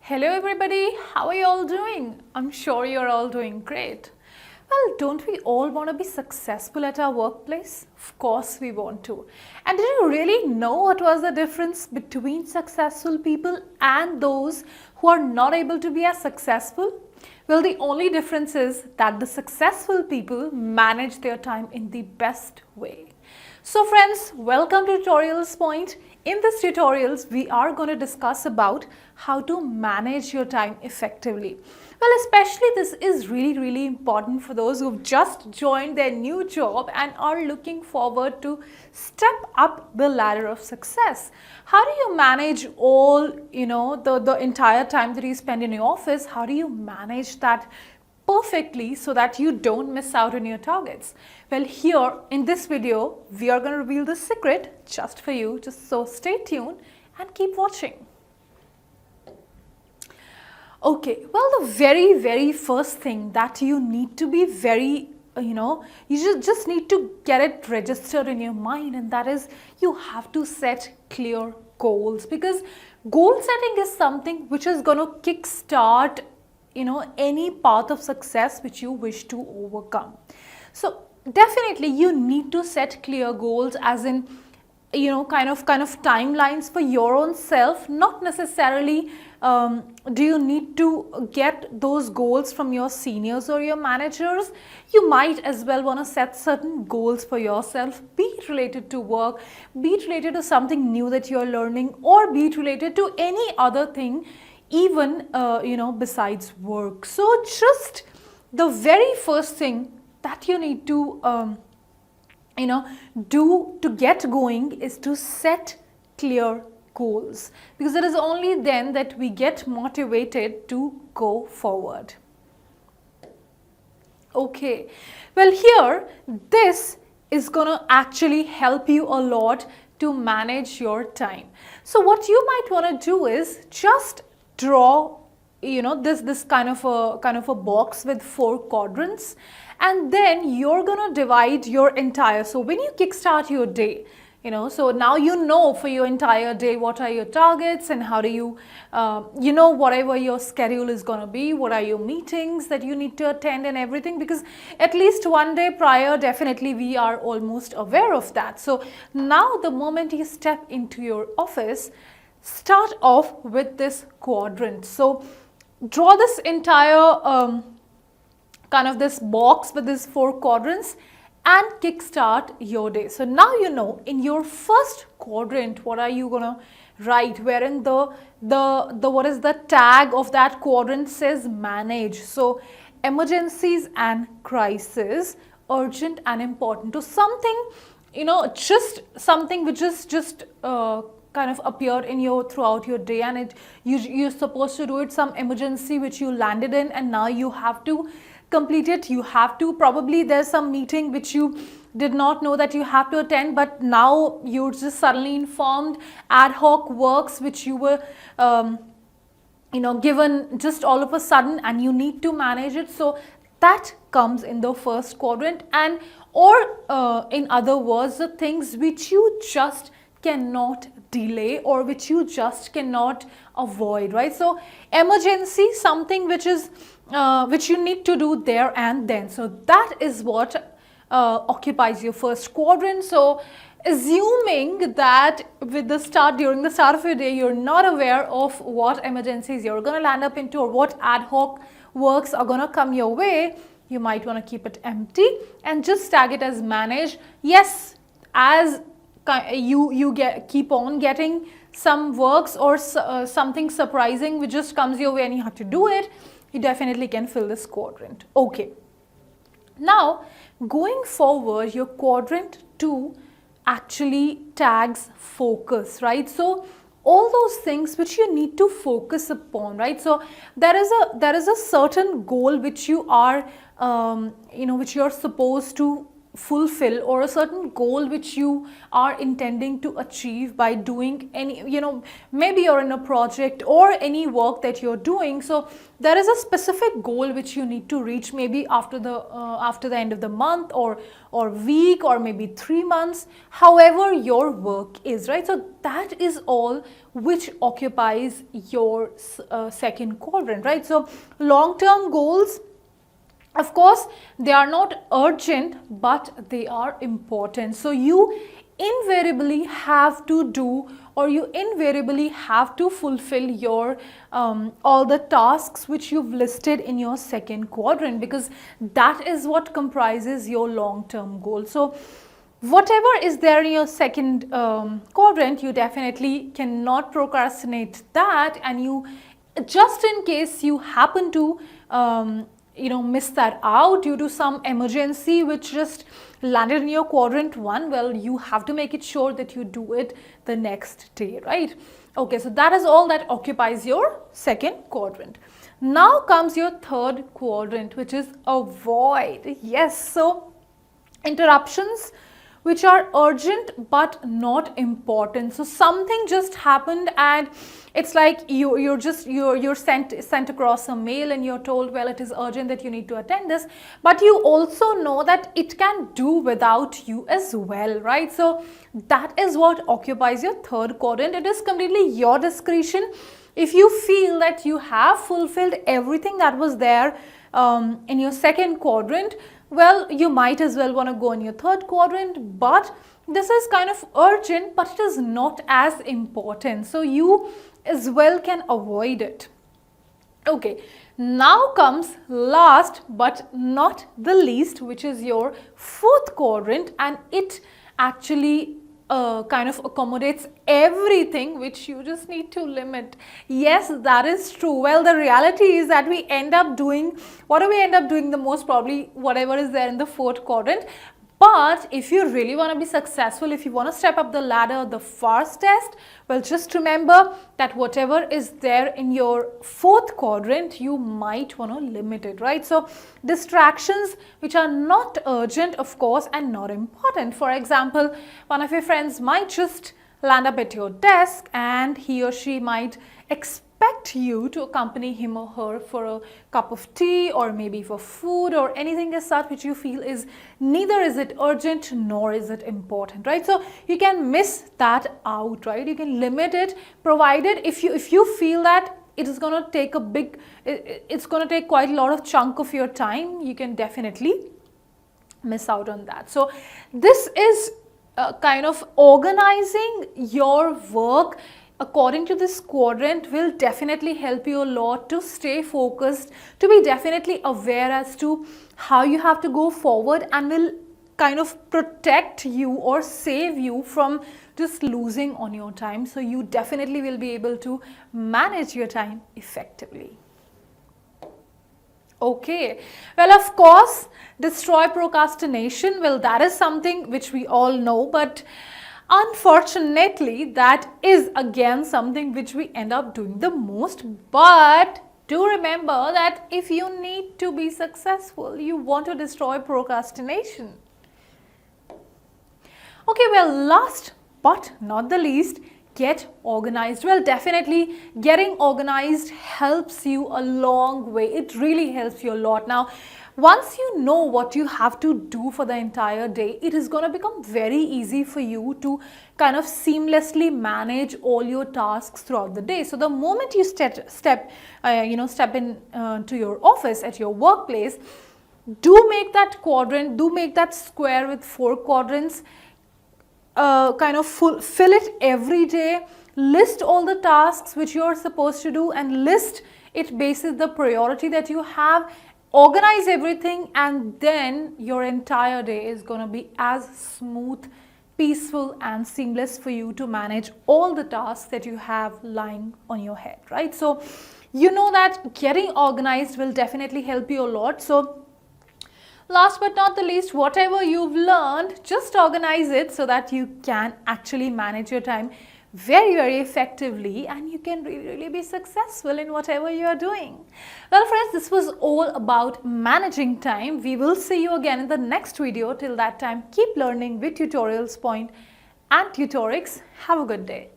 Hello everybody, how are you all doing? I'm sure you're all doing great. Well, don't we all want to be successful at our workplace? Of course we want to. And did you really know what was the difference between successful people and those who are not able to be as successful? Well, the only difference is that the successful people manage their time in the best way. So friends, welcome to Tutorials Point. In this tutorials, we are going to discuss about how to manage your time effectively. Well, especially this is really important for those who've just joined their new job and are looking forward to step up the ladder of success. How do you manage all, the entire time that you spend in your office? How do you manage that perfectly so that you don't miss out on your targets? Well, here in this video, we are going to reveal the secret just for you. So stay tuned and keep watching. Okay, well, the very first thing that you need to be you just need to get it registered in your mind, and that is you have to set clear goals, because goal setting is something which is going to kickstart any path of success which you wish to overcome. So definitely you need to set clear goals, as in kind of timelines for your own self. Not necessarily do you need to get those goals from your seniors or your managers. You might as well want to set certain goals for yourself, be it related to work, be it related to something new that you're learning, or be it related to any other thing, even besides work. So just the very first thing that you need to do to get going is to set clear goals, because it is only then that we get motivated to go forward. Okay, well, here this is gonna actually help you a lot to manage your time. So what you might want to do is just draw this kind of a box with 4 quadrants, and then you're gonna divide your entire, so when you kickstart your day, so now for your entire day what are your targets, and how do you whatever your schedule is going to be, what are your meetings that you need to attend and everything, because at least one day prior, definitely we are almost aware of that. So now the moment you step into your office, start off with this quadrant. So draw this entire kind of this box with these 4 quadrants and kickstart your day. So now in your first quadrant what are you gonna write, wherein the what is the tag of that quadrant says manage. So emergencies and crisis, urgent and important. So something just something which is just kind of appeared in your throughout your day, and you're supposed to do it, some emergency which you landed in and now you have to complete it. You have to, probably there's some meeting which you did not know that you have to attend, but now you're just suddenly informed, ad hoc works which you were given just all of a sudden, and you need to manage it. So that comes in the first quadrant, and or in other words, the things which you just cannot delay or which you just cannot avoid, right? So emergency, something which is which you need to do there and then. So that is what occupies your first quadrant. So assuming that during the start of your day, you're not aware of what emergencies you're going to land up into or what ad hoc works are going to come your way, you might want to keep it empty and just tag it as manage. Yes, as you keep on getting some works or something surprising which just comes your way and you have to do it, you definitely can fill this quadrant. Okay, now going forward, your quadrant 2 actually tags focus, right? So all those things which you need to focus upon, right? So there is a certain goal which you are which you're supposed to fulfill, or a certain goal which you are intending to achieve by doing any, maybe you're in a project or any work that you're doing. So there is a specific goal which you need to reach, maybe after the end of the month, or week, or maybe 3 months, however your work is, right? So that is all which occupies your second quadrant, right? So long-term goals, of course, they are not urgent, but they are important. So you invariably have to do, or you invariably have to fulfill your all the tasks which you've listed in your second quadrant, because that is what comprises your long-term goal. So whatever is there in your second quadrant, you definitely cannot procrastinate that, and you, just in case you happen to miss that out due to some emergency which just landed in your quadrant 1, well, you have to make it sure that you do it the next day, right? Okay, so that is all that occupies your second quadrant. Now comes your third quadrant, which is avoid. Yes, so interruptions which are urgent but not important. So something just happened, and it's like you're sent across a mail, and you're told, well, it is urgent that you need to attend this, but you also know that it can do without you as well, right? So that is what occupies your third quadrant. It is completely your discretion. If you feel that you have fulfilled everything that was there in your second quadrant, well, you might as well want to go in your third quadrant, but this is kind of urgent, but it is not as important. So you as well can avoid it. Okay, now comes last but not the least, which is your fourth quadrant, and it actually kind of accommodates everything which you just need to limit. Yes, that is true. Well, the reality is that we end up doing, what do we end up doing the most? Probably whatever is there in the fourth quadrant. But if you really want to be successful, if you want to step up the ladder the fastest, well, just remember that whatever is there in your fourth quadrant, you might want to limit it, right? So distractions which are not urgent, of course, and not important. For example, one of your friends might just land up at your desk, and he or she might expect you to accompany him or her for a cup of tea, or maybe for food, or anything as such which you feel is neither is it urgent nor is it important, right? So you can miss that out, right? You can limit it, provided if you feel that it is going to take it's going to take quite a lot of chunk of your time, you can definitely miss out on that. So this is kind of organizing your work according to this quadrant will definitely help you a lot to stay focused, to be definitely aware as to how you have to go forward, and will kind of protect you or save you from just losing on your time. So you definitely will be able to manage your time effectively. Okay, well, of course, destroy procrastination. Well, that is something which we all know, but unfortunately, that is again something which we end up doing the most. But do remember that if you need to be successful, you want to destroy procrastination. Okay, well, last but not the least, get organized. Well, definitely getting organized helps you a long way. It really helps you a lot. Now, once you know what you have to do for the entire day, it is going to become very easy for you to kind of seamlessly manage all your tasks throughout the day. So the moment you step in to your office, at your workplace, do make that quadrant, do make that square with 4 quadrants, kind of fill it every day, list all the tasks which you are supposed to do, and list it basis the priority that you have. Organize everything, and then your entire day is going to be as smooth, peaceful, and seamless for you to manage all the tasks that you have lying on your head, right? So you know that getting organized will definitely help you a lot. So last but not the least, whatever you've learned, just organize it so that you can actually manage your time very effectively, and you can really be successful in whatever you are doing. Well friends, this was all about managing time. We will see you again in the next video. Till that time, keep learning with Tutorials Point and Tutorix. Have a good day.